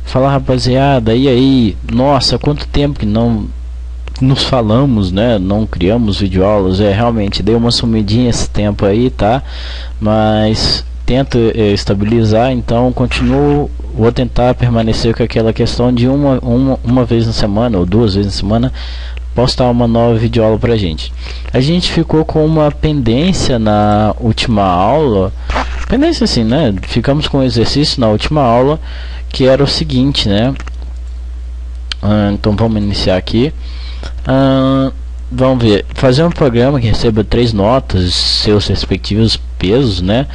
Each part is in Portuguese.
Fala, rapaziada, e aí? Nossa, quanto tempo que não nos falamos, né? Não criamos videoaulas. Realmente deu uma sumidinha esse tempo aí, tá? Mas tento estabilizar, então continuo. Vou tentar permanecer com aquela questão de uma vez na semana ou 2 vezes na semana postar uma nova videoaula pra gente. A gente ficou com uma pendência na última aula. Pendência assim, né? Ficamos com um exercício na última aula que era o seguinte, né? Então vamos iniciar aqui. Vamos ver, fazer um programa que receba 3 notas, seus respectivos pesos, né?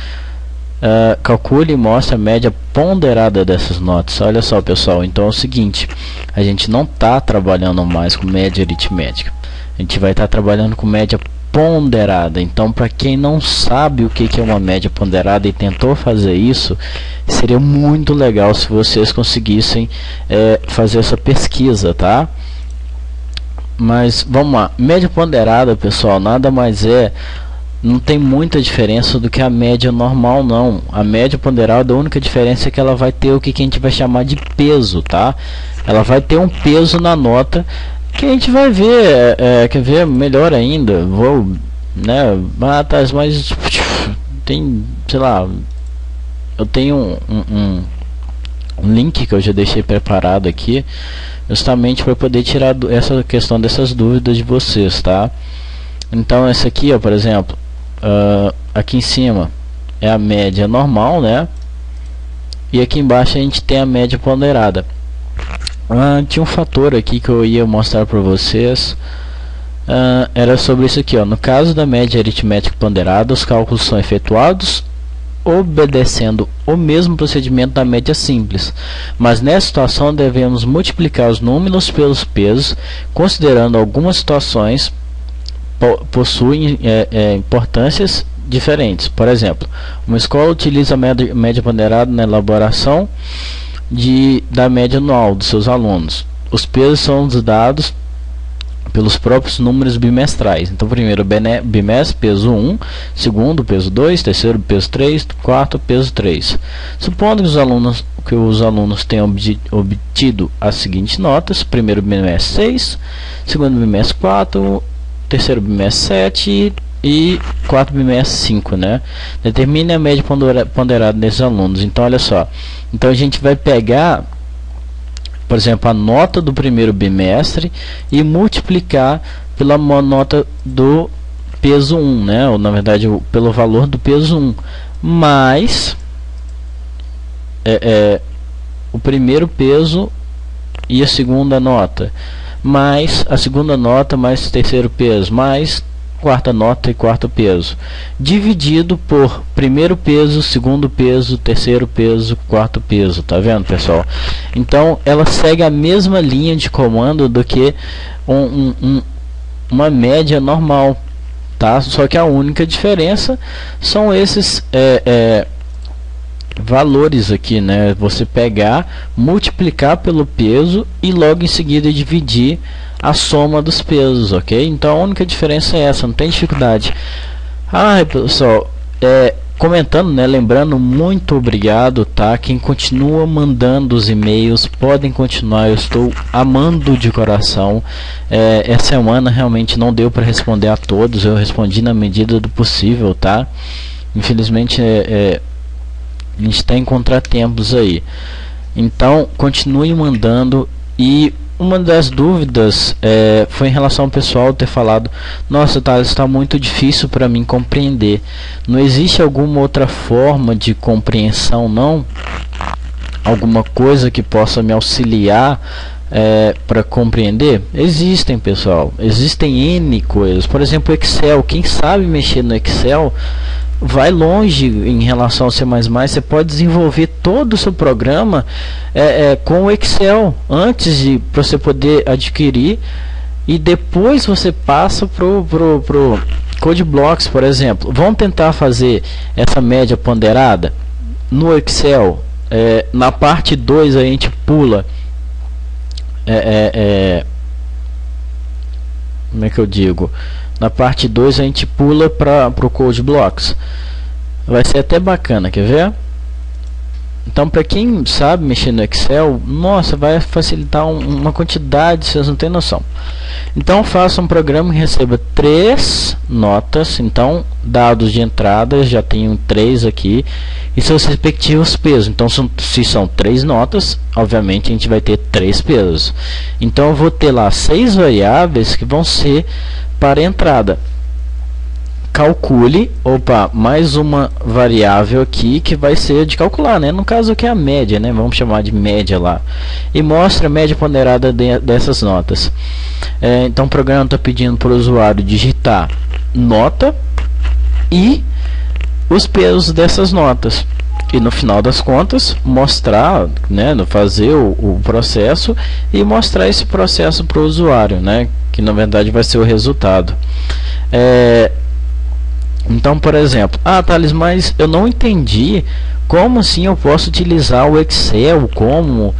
Calcule e mostre a média ponderada dessas notas. Olha só, pessoal, então é o seguinte, a gente não está trabalhando mais com média aritmética, a gente vai estar trabalhando com média ponderada. Então, para quem não sabe o que é uma média ponderada e tentou fazer isso, seria muito legal se vocês conseguissem fazer essa pesquisa, tá? Mas vamos lá, média ponderada, pessoal, nada mais não tem muita diferença do que a média normal, não. A média ponderada, a única diferença é que ela vai ter o que a gente vai chamar de peso, tá? Ela vai ter um peso na nota que a gente vai ver, quer ver melhor ainda. Vou, né? Mas tem, sei lá, eu tenho um link que eu já deixei preparado aqui, justamente para poder tirar essa questão dessas dúvidas de vocês, tá? Então essa aqui, ó, por exemplo, aqui em cima é a média normal, né? E aqui embaixo a gente tem a média ponderada. Tinha um fator aqui que eu ia mostrar para vocês. Era sobre isso aqui, ó. No caso da média aritmética ponderada, os cálculos são efetuados obedecendo o mesmo procedimento da média simples, mas nessa situação devemos multiplicar os números pelos pesos, considerando algumas situações possuem importâncias diferentes. Por exemplo, uma escola utiliza a média ponderada na elaboração da média anual dos seus alunos. Os pesos são dados pelos próprios números bimestrais. Então, primeiro bimestre, peso 1, segundo, peso 2, terceiro, peso 3, quarto, peso 3. Supondo que os alunos tenham obtido as seguintes notas: primeiro bimestre 6, segundo bimestre 4, terceiro bimestre 7 e quarto bimestre 5, né? Determine a média ponderada desses alunos. Então, olha só. Então, a gente vai pegar, por exemplo, a nota do primeiro bimestre e multiplicar pela nota do peso 1, né? Ou, na verdade, pelo valor do peso 1, mais o primeiro peso e a segunda nota, mais a segunda nota, mais o terceiro peso, mais quarta nota e quarto peso, dividido por primeiro peso, segundo peso, terceiro peso, quarto peso. Tá vendo, pessoal? Então ela segue a mesma linha de comando do que uma média normal, tá? Só que a única diferença são esses valores aqui, né? Você pegar, multiplicar pelo peso e logo em seguida dividir a soma dos pesos, ok? Então a única diferença é essa, não tem dificuldade. Pessoal, comentando, né? Lembrando, muito obrigado, tá? Quem continua mandando os e-mails, podem continuar, eu estou amando de coração. Essa semana realmente não deu para responder a todos, eu respondi na medida do possível, tá? Infelizmente a gente está em contratempos aí. Então continue mandando. E uma das dúvidas foi em relação ao pessoal ter falado: nossa, Thales, está muito difícil para mim compreender. Não existe alguma outra forma de compreensão, não? Alguma coisa que possa me auxiliar para compreender? Existem, pessoal. Existem N coisas. Por exemplo, o Excel. Quem sabe mexer no Excel vai longe em relação ao C++. Você pode desenvolver todo o seu programa com o Excel antes de você poder adquirir, e depois você passa pro CodeBlocks, por exemplo. Vamos tentar fazer essa média ponderada no Excel. Na parte 2 a gente pula como é que eu digo? Na parte 2 a gente pula para o CodeBlocks. Vai ser até bacana, quer ver? Então, para quem sabe mexer no Excel, nossa, vai facilitar uma quantidade, vocês não têm noção. Então, faça um programa que receba 3 notas. Então, dados de entrada, já tenho 3 aqui, e seus respectivos pesos. Então, se são 3 notas, obviamente a gente vai ter 3 pesos. Então, eu vou ter lá 6 variáveis que vão ser para entrada. Calcule, mais uma variável aqui que vai ser de calcular, né? No caso aqui é a média, né? Vamos chamar de média lá. E mostra a média ponderada dessas notas. Então o programa está pedindo para o usuário digitar nota e os pesos dessas notas. E no final das contas, mostrar, né? Fazer o processo e mostrar esse processo para o usuário, né? Que na verdade vai ser o resultado. Então, por exemplo, Thales, mas eu não entendi como assim eu posso utilizar o Excel como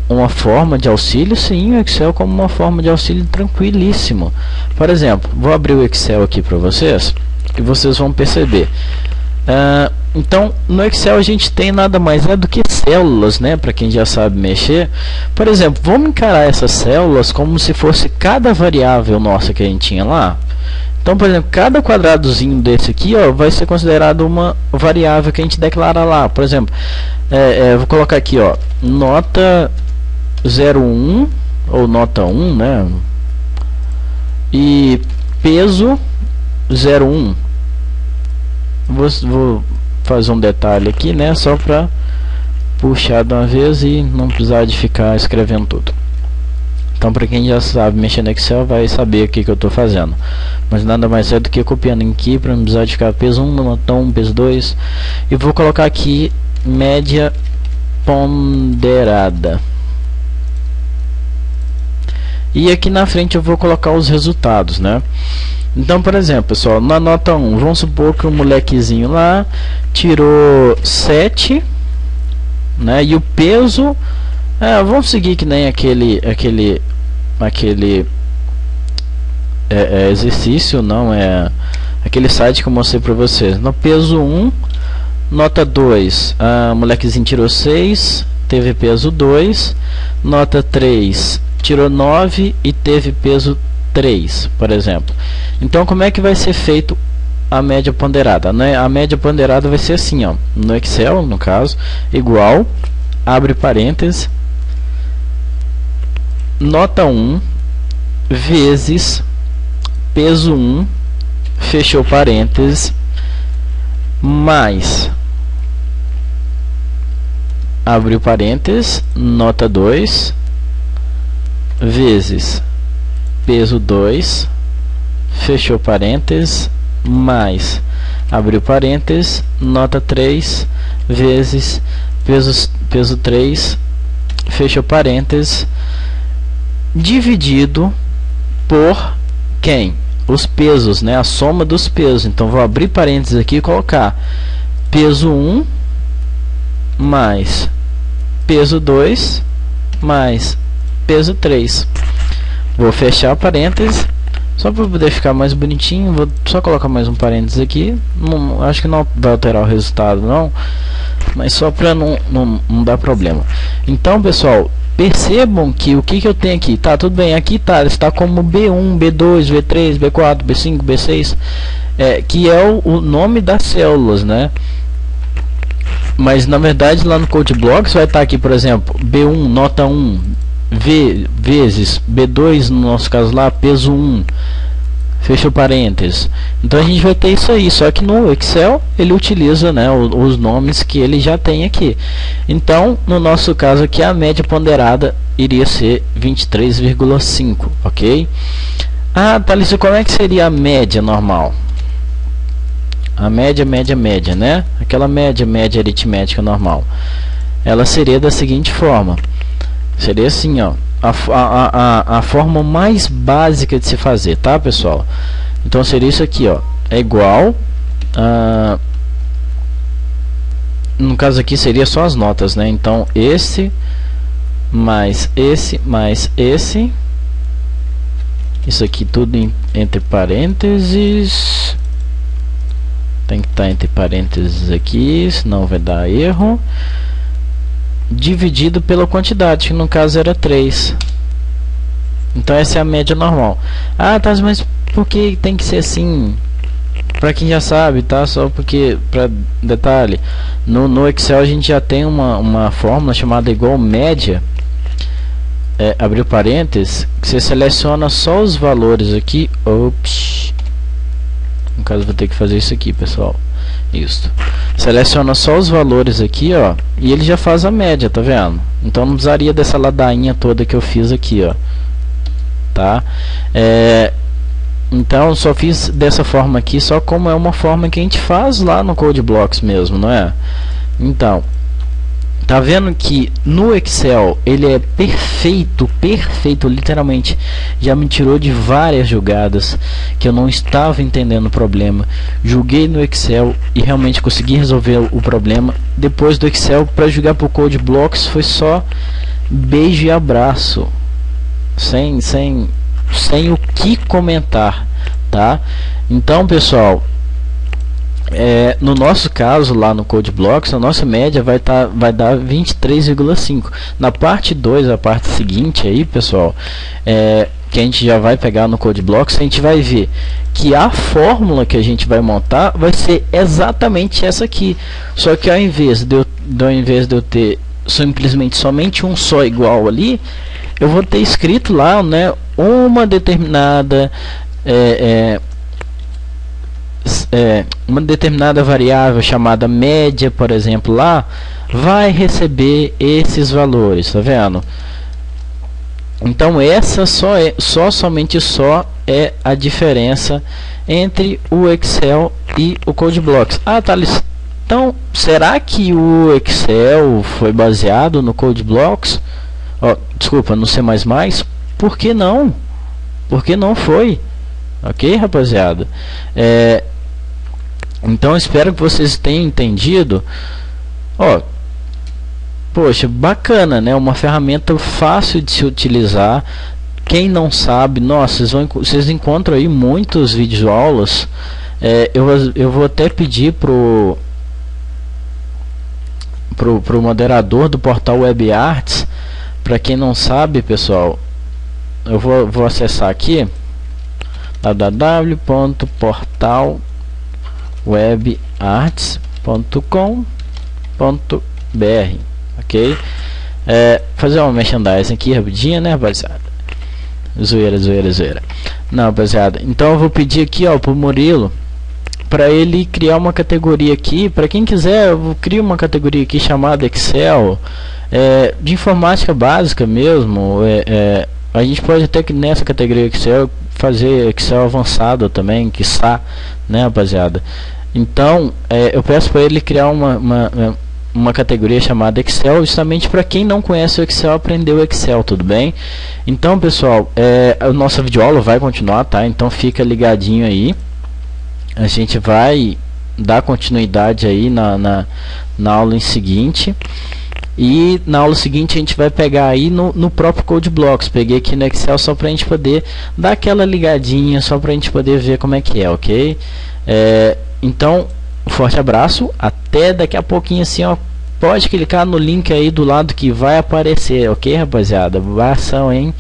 uma forma de auxílio. Sim, o Excel como uma forma de auxílio tranquilíssimo. Por exemplo, vou abrir o Excel aqui para vocês e vocês vão perceber. Então, no Excel a gente tem nada mais do que células, né? Para quem já sabe mexer. Por exemplo, vamos encarar essas células como se fosse cada variável nossa que a gente tinha lá. Então, por exemplo, cada quadradozinho desse aqui, ó, vai ser considerado uma variável que a gente declara lá. Por exemplo, vou colocar aqui, ó, nota 01 ou nota 1, né? E peso 01. Vou fazer um detalhe aqui, né? Só para puxar de uma vez e não precisar de ficar escrevendo tudo. Então, para quem já sabe mexer no Excel, vai saber o que eu estou fazendo. Mas nada mais é do que copiando aqui, para não precisar de ficar peso 1, nota 1, peso 2. E vou colocar aqui média ponderada. E aqui na frente eu vou colocar os resultados, né? Então, por exemplo, pessoal, na nota 1, vamos supor que o molequezinho lá tirou 7, né? E o peso... vamos seguir que nem aquele exercício, não é aquele site que eu mostrei para vocês. No peso 1, nota 2, molequezinho tirou 6, teve peso 2. Nota 3, tirou 9 e teve peso 3, por exemplo. Então, como é que vai ser feito a média ponderada, né? A média ponderada vai ser assim, ó, no Excel, no caso, igual, abre parênteses, nota 1 vezes peso 1, fechou parênteses, mais, abriu parênteses, nota 2 vezes peso 2, fechou parênteses, mais, abriu parênteses, nota 3 vezes peso 3, fechou parênteses, dividido por quem? Os pesos, né? A soma dos pesos. Então vou abrir parênteses aqui e colocar peso 1 mais peso 2 mais peso 3. Vou fechar parênteses só para poder ficar mais bonitinho. Vou só colocar mais um parênteses aqui. Não, acho que não vai alterar o resultado não, mas só para não dar problema. Então, pessoal, percebam que o que eu tenho aqui, tá tudo bem, aqui está como B1, B2, B3, B4, B5, B6, que é o nome das células, né? Mas na verdade lá no Code Blocks vai estar aqui, por exemplo, B1, nota 1, V vezes B2, no nosso caso lá, peso 1, fechou parênteses. Então a gente vai ter isso aí, só que no Excel ele utiliza, né, os nomes que ele já tem aqui. Então no nosso caso aqui a média ponderada iria ser 23,5, ok? Thales, como é que seria a média normal? A média, né? Aquela média aritmética normal. Ela seria da seguinte forma. Seria assim, ó. A forma mais básica de se fazer, tá, pessoal? Então seria isso aqui, ó. É igual no caso aqui seria só as notas, né? Então esse mais esse mais esse, isso aqui tudo entre parênteses, tem que estar entre parênteses aqui, senão vai dar erro. dividido pela quantidade, que no caso era 3. Então essa é a média normal. Ah, tá, mas por que tem que ser assim? Para quem já sabe, tá? Só porque, para detalhe, no Excel a gente já tem uma fórmula chamada igual média, abriu parênteses, que você seleciona só os valores aqui. Ops, no caso vou ter que fazer isso aqui, pessoal. Isso. Seleciona só os valores aqui, ó, e ele já faz a média, tá vendo? Então não precisaria dessa ladainha toda que eu fiz aqui, ó. Tá? Então só fiz dessa forma aqui, só como é uma forma que a gente faz lá no Code Blocks mesmo, não é? Então, tá vendo que no Excel ele é perfeito, perfeito, literalmente. Já me tirou de várias jogadas que eu não estava entendendo o problema. Joguei no Excel e realmente consegui resolver o problema. Depois do Excel, para jogar pro Code Blocks foi só beijo e abraço. Sem o que comentar, tá? Então, pessoal, no nosso caso lá no Code Blocks, a nossa média vai dar 23,5. Na parte 2, a parte seguinte aí, pessoal, que a gente já vai pegar no Code Blocks, a gente vai ver que a fórmula que a gente vai montar vai ser exatamente essa aqui. Só que ao invés de eu ter simplesmente somente um só igual ali, eu vou ter escrito lá, né, uma determinada variável chamada média, por exemplo, lá vai receber esses valores, tá vendo? Então essa somente é a diferença entre o Excel e o Code Blocks. Ah, Thales, então será que o Excel foi baseado no Code Blocks? Desculpa, no C++? Por que não? Por que não foi? Ok, rapaziada? Então espero que vocês tenham entendido. Poxa, bacana, né? Uma ferramenta fácil de se utilizar. Quem não sabe, nossa, vocês encontram aí muitos videoaulas. Eu vou até pedir pro moderador do portal WebArts. Para quem não sabe, pessoal, eu vou acessar aqui www.portalwebarts.com.br, ok? Fazer uma merchandising aqui rapidinho, né, rapaziada? Zoeira. Não, rapaziada, então eu vou pedir aqui, ó, pro Murilo, para ele criar uma categoria aqui. Para quem quiser, eu vou criar uma categoria aqui chamada Excel, de informática básica mesmo. A gente pode até que nessa categoria Excel fazer Excel avançado também, quiçá, né, rapaziada? Então eu peço para ele criar uma categoria chamada Excel, justamente para quem não conhece o Excel aprender o Excel, tudo bem? Então, pessoal, a nossa videoaula vai continuar, tá? Então fica ligadinho aí. A gente vai dar continuidade aí na aula em seguinte. E na aula seguinte a gente vai pegar aí no próprio Code Blocks. Peguei aqui no Excel só para a gente poder dar aquela ligadinha, só para a gente poder ver como é que é, ok? Então, um forte abraço, até daqui a pouquinho assim, ó. Pode clicar no link aí do lado que vai aparecer, ok, rapaziada? Boa ação, hein?